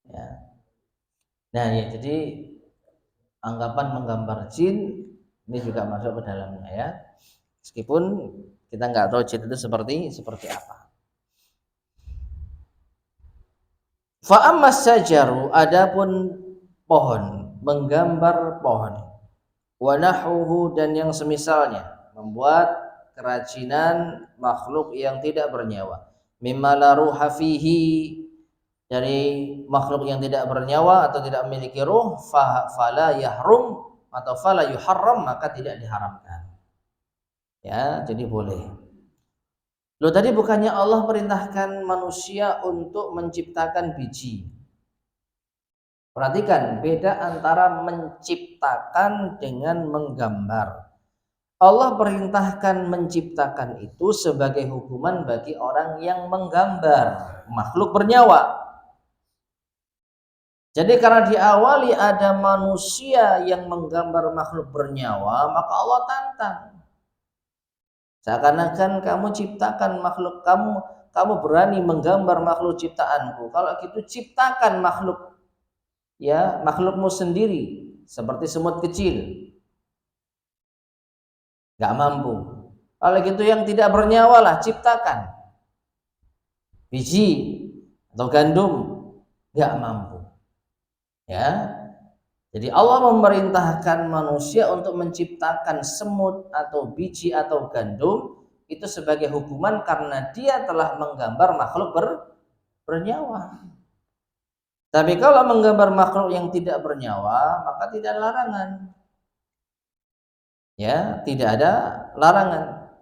Ya. Nah, ya, jadi anggapan menggambar jin ini juga masuk ke dalamnya, ya. Meskipun Kita nggak tahu jin itu seperti apa. Fa ammas sajaru, adapun pohon, menggambar pohon, wa nahwuhu, dan yang semisalnya, membuat kerajinan makhluk yang tidak bernyawa, mimma la ruha fihi, dari makhluk yang tidak bernyawa atau tidak memiliki ruh, fala yahrum atau fala yuharram, maka tidak diharamkan. Ya, jadi boleh. Loh, tadi bukannya Allah perintahkan manusia untuk menciptakan biji? Perhatikan beda antara menciptakan dengan menggambar. Allah perintahkan menciptakan itu sebagai hukuman bagi orang yang menggambar makhluk bernyawa. Jadi karena diawali ada manusia yang menggambar makhluk bernyawa, maka Allah tantang. Seakan-akan kamu ciptakan makhluk, kamu berani menggambar makhluk ciptaanku. Kalau gitu ciptakan makhluk, ya, makhlukmu sendiri, seperti semut kecil. Gak mampu. Kalau gitu yang tidak bernyawa lah ciptakan. Biji atau gandum, gak mampu. Ya, jadi Allah memerintahkan manusia untuk menciptakan semut atau biji atau gandum itu sebagai hukuman karena dia telah menggambar makhluk bernyawa. Tapi kalau menggambar makhluk yang tidak bernyawa, maka tidak ada larangan. Ya, tidak ada larangan.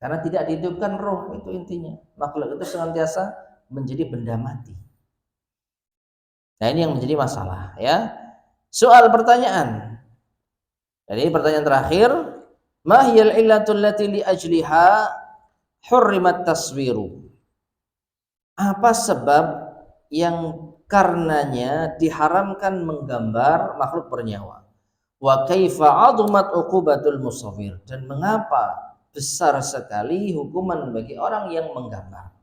Karena tidak dihidupkan roh, itu intinya. Makhluk itu senantiasa menjadi benda mati. Nah, ini yang menjadi masalah, ya. Soal pertanyaan. Jadi pertanyaan terakhir, ma hiyal illatul lati li ajliha hurrimat taswiru? Apa sebab yang karenanya diharamkan menggambar makhluk bernyawa? Wa kaifa 'azumat uqubatul musawwir? Dan mengapa besar sekali hukuman bagi orang yang menggambar?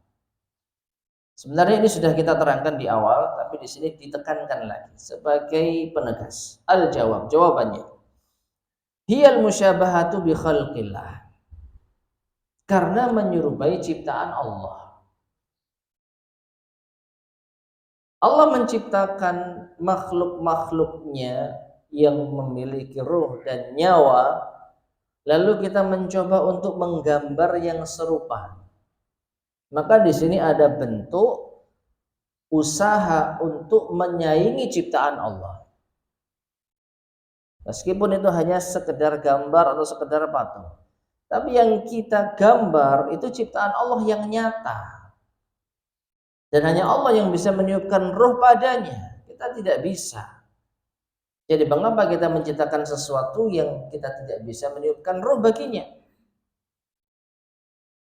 Sebenarnya ini sudah kita terangkan di awal, tapi di sini ditekankan lagi sebagai penegas. Al-jawab, jawabannya. Hiyal musyabahatu bi khalqillah. Karena menyerupai ciptaan Allah. Allah menciptakan makhluk-makhluknya yang memiliki ruh dan nyawa, lalu kita mencoba untuk menggambar yang serupa. Maka di sini ada bentuk usaha untuk menyaingi ciptaan Allah. Meskipun itu hanya sekedar gambar atau sekedar patung. Tapi yang kita gambar itu ciptaan Allah yang nyata. Dan hanya Allah yang bisa meniupkan ruh padanya. Kita tidak bisa. Jadi mengapa kita menciptakan sesuatu yang kita tidak bisa meniupkan ruh baginya?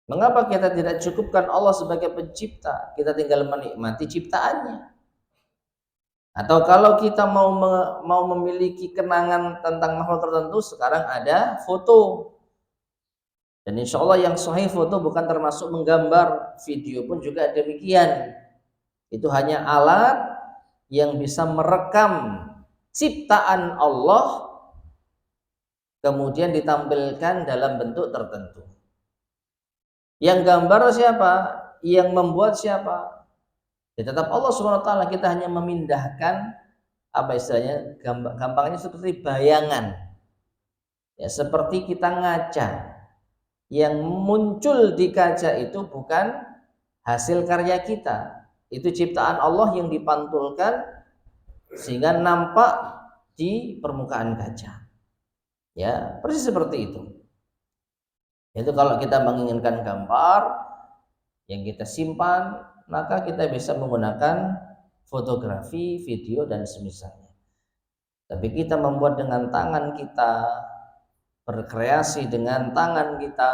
Mengapa kita tidak cukupkan Allah sebagai pencipta? Kita tinggal menikmati ciptaannya. Atau kalau kita mau memiliki kenangan tentang makhluk tertentu, sekarang ada foto. Dan insya Allah yang sahih foto bukan termasuk menggambar, video pun juga demikian. Itu hanya alat yang bisa merekam ciptaan Allah, kemudian ditampilkan dalam bentuk tertentu. Yang gambar siapa? Yang membuat siapa? Ya, tetap Allah SWT. Kita hanya memindahkan, apa istilahnya, gampangnya seperti bayangan. Ya, seperti kita ngaca. Yang muncul di kaca itu bukan hasil karya kita. Itu ciptaan Allah yang dipantulkan sehingga nampak di permukaan kaca. Ya, persis seperti itu. Itu kalau kita menginginkan gambar yang kita simpan, maka kita bisa menggunakan fotografi, video, dan semisalnya. Tapi kita membuat dengan tangan kita, berkreasi dengan tangan kita,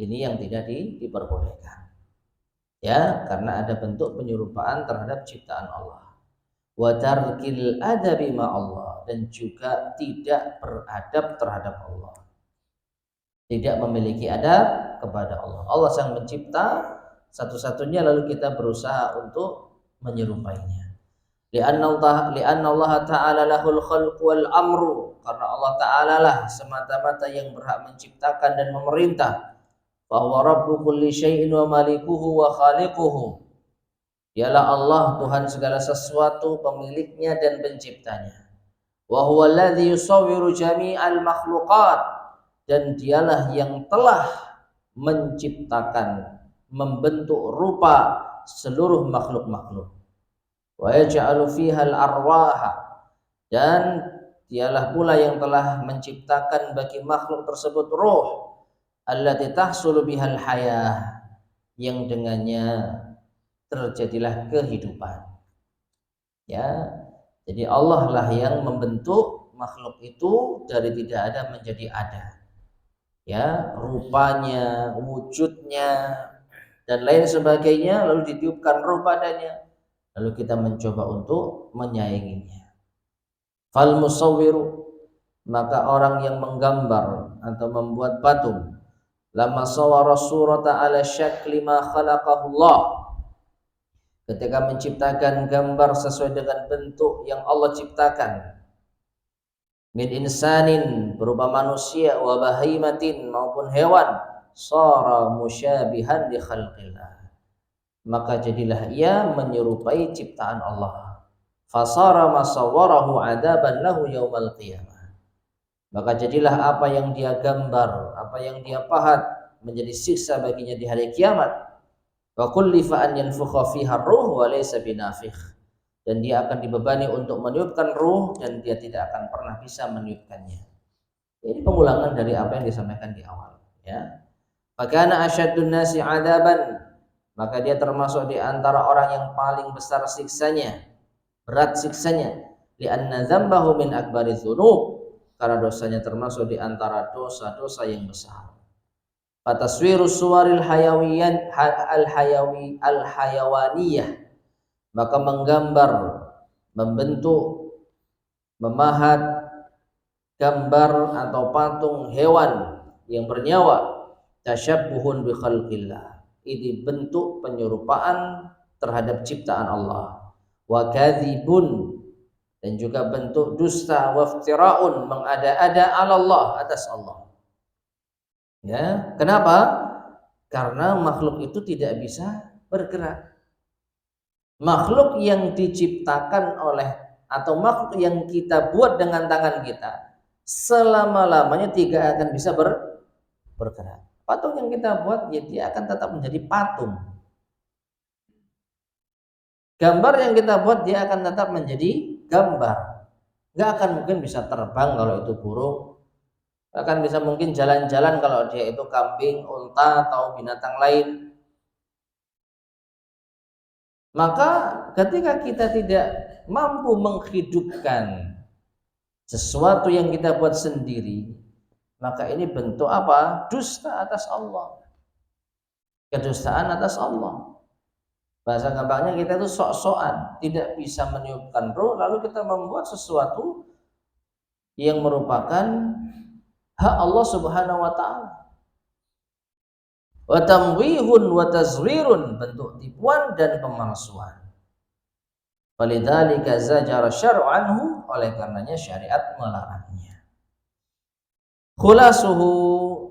ini yang tidak diperbolehkan. Ya, karena ada bentuk penyerupaan terhadap ciptaan Allah. Wa tarkil adabi ma Allah, dan juga tidak beradab terhadap Allah. Tidak memiliki adab kepada Allah. Allah sang mencipta satu-satunya, lalu kita berusaha untuk menyerupainya. Li'anna Allah Ta'ala lahul khalq wal amru, karena Allah Ta'ala lah semata-mata yang berhak menciptakan dan memerintah. fa huwa rabbu kulli syai'in wa malikuhu wa khaliquhu. Dialah Allah, Tuhan segala sesuatu, pemiliknya dan penciptanya. Wa huwa alladhi yusawwiru jami'al makhluqat, dan dialah yang telah menciptakan, membentuk rupa seluruh makhluk-makhluk. Wa yaj'alu fiha al-arwaha, dan dialah pula yang telah menciptakan bagi makhluk tersebut ruh, allati tahsulu bihal hayah, yang dengannya terjadilah kehidupan. Ya, jadi Allah lah yang membentuk makhluk itu dari tidak ada menjadi ada. Ya, rupanya, wujudnya dan lain sebagainya, lalu ditiupkan ruh padanya, lalu kita mencoba untuk menyayanginya. Fal musawwiru, maka orang yang menggambar atau membuat patung, lama sawara surata ala syakli ma khalaqahu Allah, ketika menciptakan gambar sesuai dengan bentuk yang Allah ciptakan, min insanin, berupa manusia, wa bahimatin, maupun hewan, sara musyabihan li khalqillah, maka jadilah ia menyerupai ciptaan Allah. Fasara masawwarahu adaban lahu yaumal qiyamah, maka jadilah apa yang dia gambar, apa yang dia pahat menjadi siksa baginya di hari kiamat. Wa kullifa an yanfukha fiha ruh wa laysa binafikh, dan dia akan dibebani untuk meniupkan ruh dan dia tidak akan pernah bisa meniupkannya. Ini pengulangan dari apa yang disampaikan di awal, ya. Fakana asyaddun nasi adaban, maka dia termasuk di antara orang yang paling besar siksanya, berat siksanya, li'anna dzambahu min akbari dzunub, karena dosanya termasuk di antara dosa-dosa yang besar. Fataswiru suwaril hayawiyan al-hayawaniyah, maka menggambar, membentuk, memahat gambar atau patung hewan yang bernyawa, tasyabbuhun bi khalqillah, ini bentuk penyerupaan terhadap ciptaan Allah. Wa kadzibun, dan juga bentuk dusta, waftira'un, mengada-ada 'ala Allah, atas Allah. Ya, kenapa? Karena makhluk itu tidak bisa bergerak. Makhluk yang diciptakan oleh atau makhluk yang kita buat dengan tangan kita, selama-lamanya tidak akan bisa bergerak. Patung yang kita buat, ya, dia akan tetap menjadi patung. Gambar yang kita buat, dia akan tetap menjadi gambar. Nggak akan mungkin bisa terbang kalau itu burung, akan bisa mungkin jalan-jalan kalau dia itu kambing, unta, atau binatang lain. Maka ketika kita tidak mampu menghidupkan sesuatu yang kita buat sendiri, maka ini bentuk apa? Dusta atas Allah, kedustaan atas Allah. Bahasa gampangnya, kita itu sok-sokan, tidak bisa meniupkan roh, lalu kita membuat sesuatu yang merupakan hak Allah Subhanahu wa ta'ala. Wa tamwihun wa tazwirun, bentuk tipuan dan pemalsuan. Walidzalika zajara syar'u anhu, oleh karenanya syariat melarangnya. Khulasuhu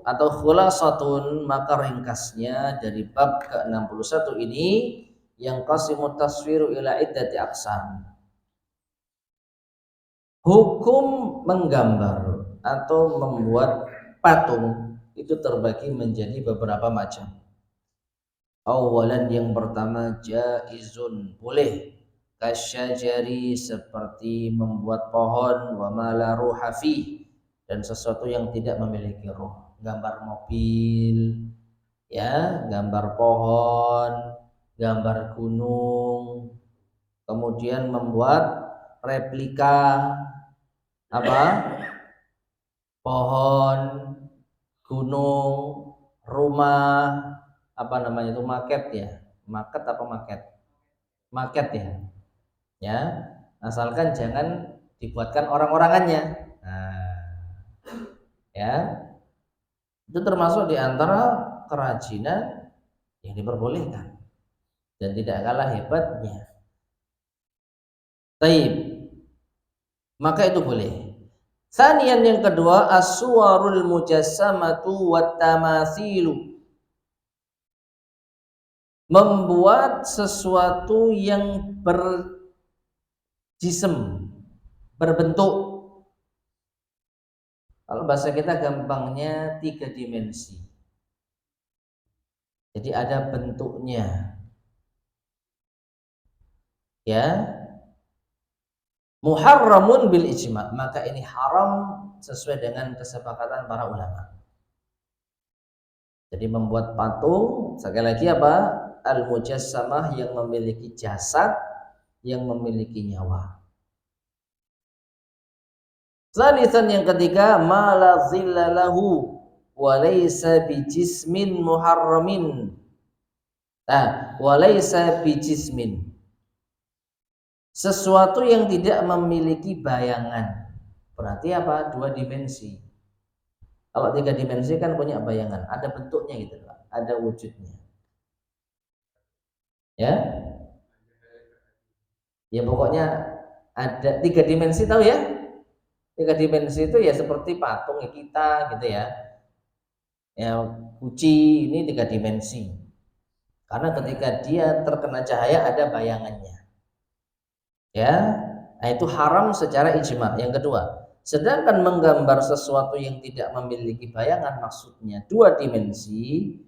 atau khulasatun, maka ringkasnya dari bab ke-61 ini, yang qasimut taswiru ila iddati aqsam. Hukum menggambar atau membuat patung itu terbagi menjadi beberapa macam. Awalan, yang pertama, jaizun, boleh, kasyajari, seperti membuat pohon, wa ma la ruha fi, dan sesuatu yang tidak memiliki ruh. Gambar mobil, ya, gambar pohon, gambar gunung, kemudian membuat replika apa? Pohon, gunung, rumah, apa namanya itu, maket ya, maket apa maket? Maket ya. Ya, asalkan jangan dibuatkan orang-orangannya. Nah, ya, itu termasuk di antara kerajinan yang diperbolehkan dan tidak kalah hebatnya. Taib, maka itu boleh. Sanian, yang kedua, as-suwarul mujassamatu wat tamathilu, membuat sesuatu yang berjism, berbentuk. Kalau bahasa kita gampangnya 3 dimensi. Jadi ada bentuknya. Ya. Muharramun bil ijma', maka ini haram sesuai dengan kesepakatan para ulama. Jadi membuat patung, sekali lagi apa? Al-mujassamah yang memiliki jasad, yang memiliki nyawa. Salisan yang ketiga, ma la dhilla lahu wa laysa bijismin muharramin. Wa laysa bijismin. Sesuatu yang tidak memiliki bayangan. Berarti apa? 2 dimensi. Kalau 3 dimensi kan punya bayangan, ada bentuknya gitu, ada wujudnya. Ya, ya pokoknya ada 3 dimensi, tahu ya? 3 dimensi itu ya seperti patung ya kita gitu ya. Ya, Guci ini 3 dimensi. Karena ketika dia terkena cahaya ada bayangannya. Ya, nah itu haram secara ijma'. Yang kedua, sedangkan menggambar sesuatu yang tidak memiliki bayangan, maksudnya 2 dimensi,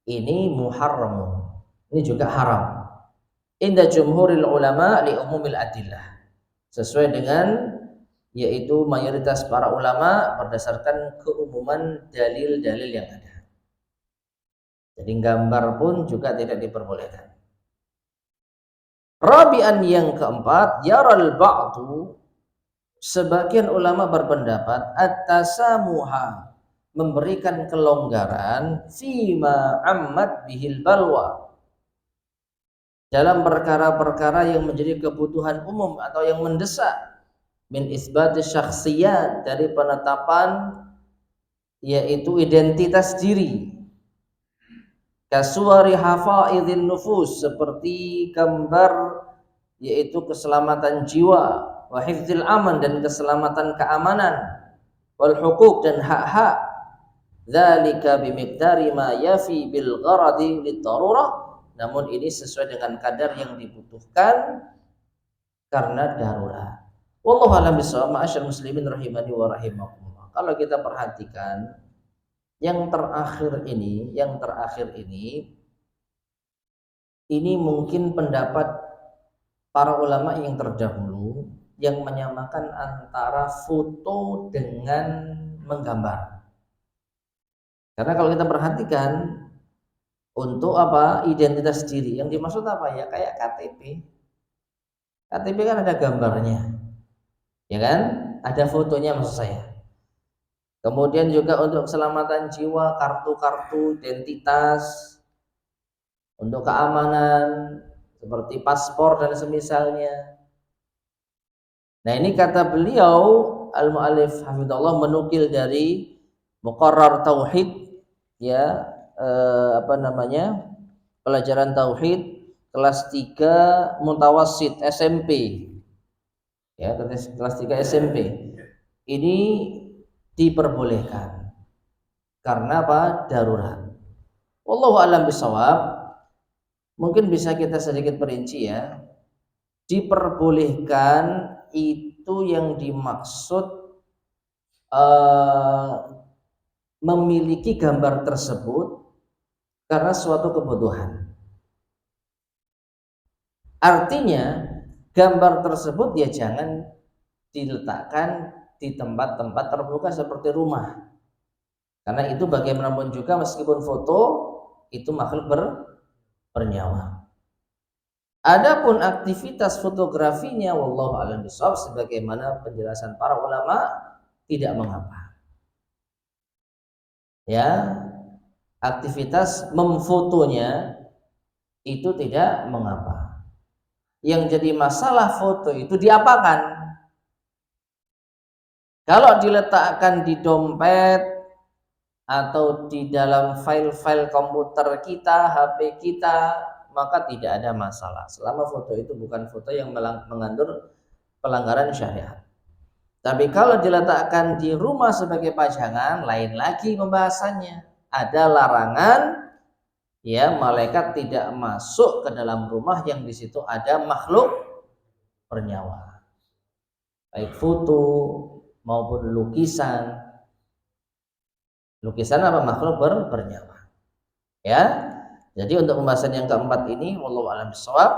ini muharram. Ini juga haram. Inda jumhuril ulama li umumil adillah. Sesuai dengan yaitu mayoritas para ulama berdasarkan keumuman dalil-dalil yang ada. Jadi gambar pun juga tidak diperbolehkan. Rabi'an yang keempat, yaral ba'du, sebagian ulama berpendapat at-tasamuha, memberikan kelonggaran fima ammat bihil balwa, dalam perkara-perkara yang menjadi kebutuhan umum atau yang mendesak, min isbati syakhsiyat, dari penetapan yaitu identitas diri, kasuari hafaidhin nufus, seperti gambar yaitu keselamatan jiwa, wa hifdzil aman, dan keselamatan keamanan, wal hukuk, dan hak-hak, dzalika bimiqdari ma yafi bil gharadi lit darurah, namun ini sesuai dengan kadar yang dibutuhkan karena darurat. Wallahu a'lam bishawab. Ma'asyar muslimin rahimani wa rahimakumullah. Kalau kita perhatikan yang terakhir ini mungkin pendapat para ulama yang terdahulu yang menyamakan antara foto dengan menggambar. Karena kalau kita perhatikan untuk apa? Identitas diri. Yang dimaksud apa ya? Kayak KTP. KTP kan ada gambarnya. Ya kan? Ada fotonya maksud saya. Kemudian juga untuk keselamatan jiwa, kartu-kartu identitas, untuk keamanan seperti paspor dan semisalnya. Nah, ini kata beliau al-mu'allif hafizallah menukil dari Muqarrar Tauhid, ya, pelajaran tauhid kelas 3 mutawassit SMP. Ya, kelas 3 SMP. Ini diperbolehkan. Karena apa? Darurat. Wallahu a'lam bishawab. Mungkin bisa kita sedikit perinci ya. Diperbolehkan itu yang dimaksud memiliki gambar tersebut karena suatu kebutuhan. Artinya gambar tersebut ya jangan diletakkan di tempat-tempat terbuka seperti rumah. Karena itu bagaimanapun juga meskipun foto itu makhluk bernyawa. Adapun aktivitas fotografinya wallahu a'lam bishawab sebagaimana penjelasan para ulama tidak mengapa. Ya, aktivitas memfotonya itu tidak mengapa. Yang jadi masalah foto itu diapakan? Kalau diletakkan di dompet atau di dalam file-file komputer kita, HP kita, maka tidak ada masalah selama foto itu bukan foto yang mengandung pelanggaran syariat. Tapi kalau diletakkan di rumah sebagai pajangan, lain lagi pembahasannya. Ada larangan Ya, malaikat tidak masuk ke dalam rumah yang di situ ada makhluk bernyawa, baik foto maupun lukisan. Lukisan apa makhluk bernyawa. Ya. Jadi untuk pembahasan yang keempat ini, wallahu a'lam bishawab,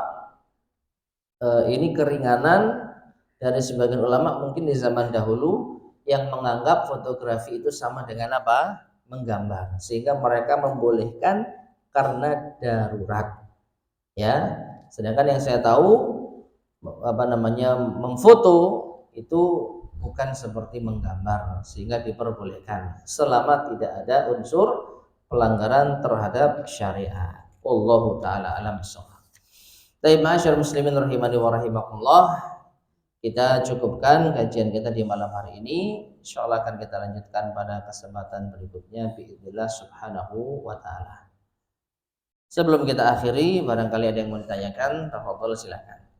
ini keringanan dari sebagian ulama mungkin di zaman dahulu yang menganggap fotografi itu sama dengan apa? Menggambar, sehingga mereka membolehkan karena darurat. Ya, sedangkan yang saya tahu memfoto itu bukan seperti menggambar, sehingga diperbolehkan selama tidak ada unsur pelanggaran terhadap syariat. Wallahu taala alam bishawab. Baik, ma'asyiral muslimin rahimani wa rahimakumullah, kita cukupkan kajian kita di malam hari ini. Insyaallah akan kita lanjutkan pada kesempatan berikutnya biidznillah subhanahu wa taala. Sebelum kita akhiri, barangkali ada yang mau ditanyakan, tafadhol silakan.